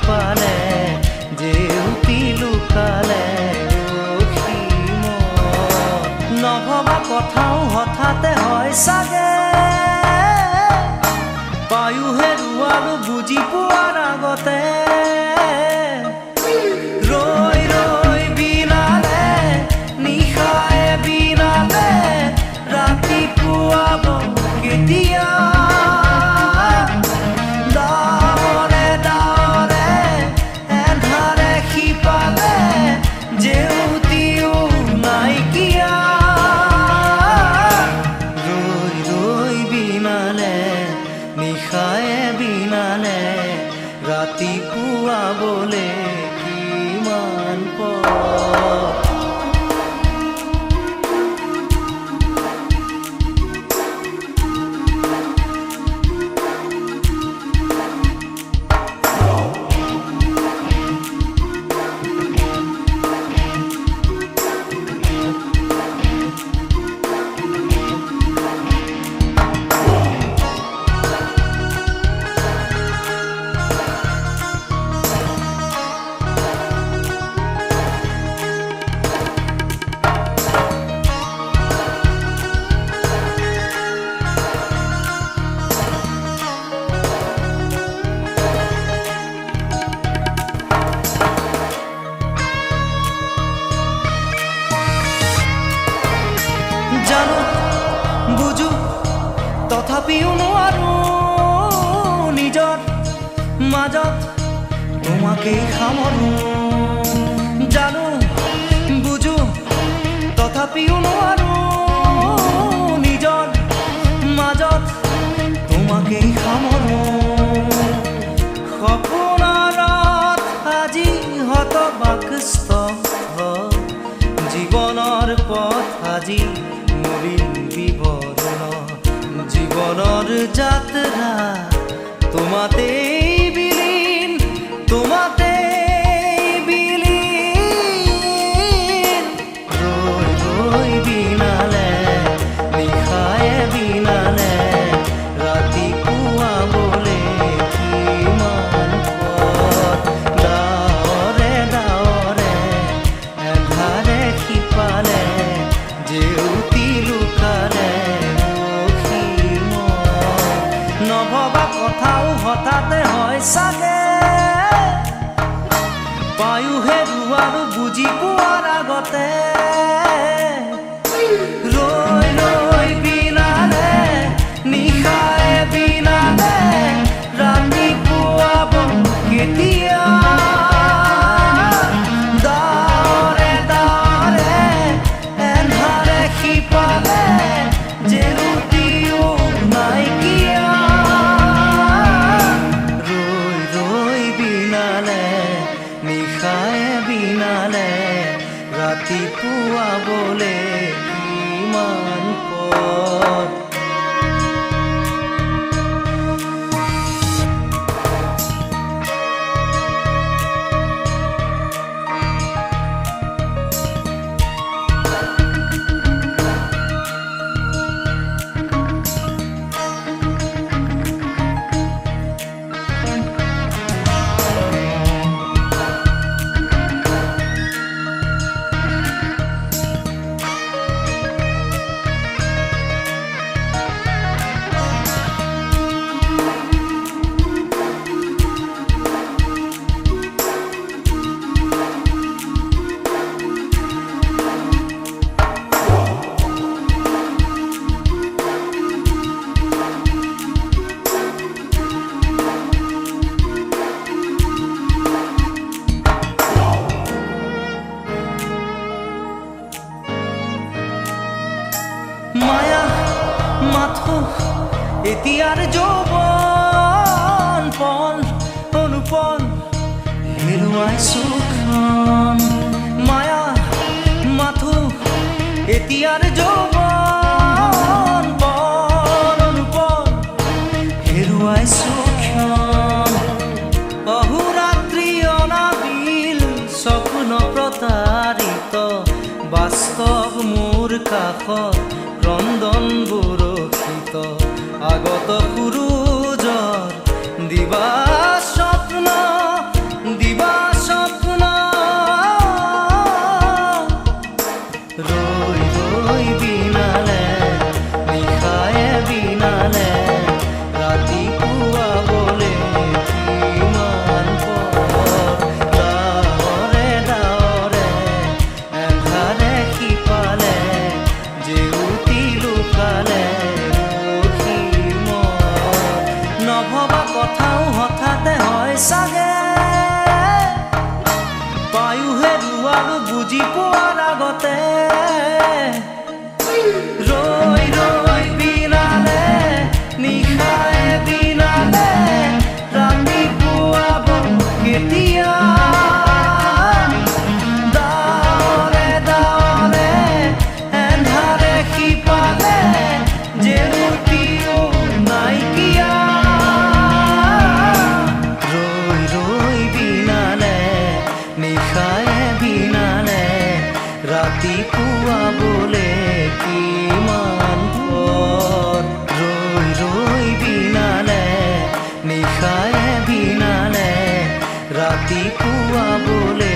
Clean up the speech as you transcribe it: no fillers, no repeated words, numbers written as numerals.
পালে জেউতি লুকালে নভবা কথাও হঠাতে হয় চাগে পায়ো হেৰুৱালো বুজি পোৱাৰ আগতে ৰৈ ৰৈ বিনালে নিশায়ে বিনালে ৰাতিপুৱাব কেতিয়া ডাৱৰে ডাৱৰে এন্ধাৰে সিপালে জেউতিও নাইকিয়া ৰৈ ৰৈ বিনালে নিশায়ে বিনালে ৰাতিপুৱাবলে কিমান পৰ জানো বুঝো তথাপিও নোৱাৰো নিজৰ মাজত তোমাকেই সামৰো জানো বুঝো তথাপিও নোৱাৰো নিজৰ মাজত তোমাকেই সামৰো সপোনত আজি হতবাকস্থ জীৱনৰ পথ আজি মলিন বিবৰণ জীৱনৰ যাত্ৰা তোমাতেই বিলীন তোমাতেই বিলীন ৰৈ ৰৈ বিনালে নিশায়ে বিনালে ৰাতিপুৱাবলে কিমান পথ ডাৱৰে ডাৱৰে এন্ধাৰে সিপালে জেউতি লুকালে নভবা কথাও হঠাতে হয় চাগে পায়ো হেৰুৱালো বুজি পোৱাৰ আগতে ৰৈ ৰৈ বিনালে নিশায়ে বিনালে ৰাতিপুৱাব কেতিয়া ডাৱৰে ডাৱৰে এন্ধাৰে সিপালে জেউতিও নাইকিয়া ৰৈ ৰৈ বিনালে নিশায়ে বিনালে ৰাতিপুৱাবলে কিমান পথ মায়া মাথো এতিয়াৰ যৌৱন পণ অনুপণ হেৰুৱাইছো ক্ষণ মায়া মাথো এতিয়াৰ যৌৱন পণ অনুপণ হেৰুৱাইছো ক্ষণ অহোৰাত্ৰি অনাবিল স্বপ্ন প্ৰতাৰিত বাস্তৱ মোৰ কাষত ক্ৰন্দন বৰষিত আগত সূৰুজৰ দিবা স্বপ্ন নিশায়ে বিনালে ৰাতিপুৱা বোলে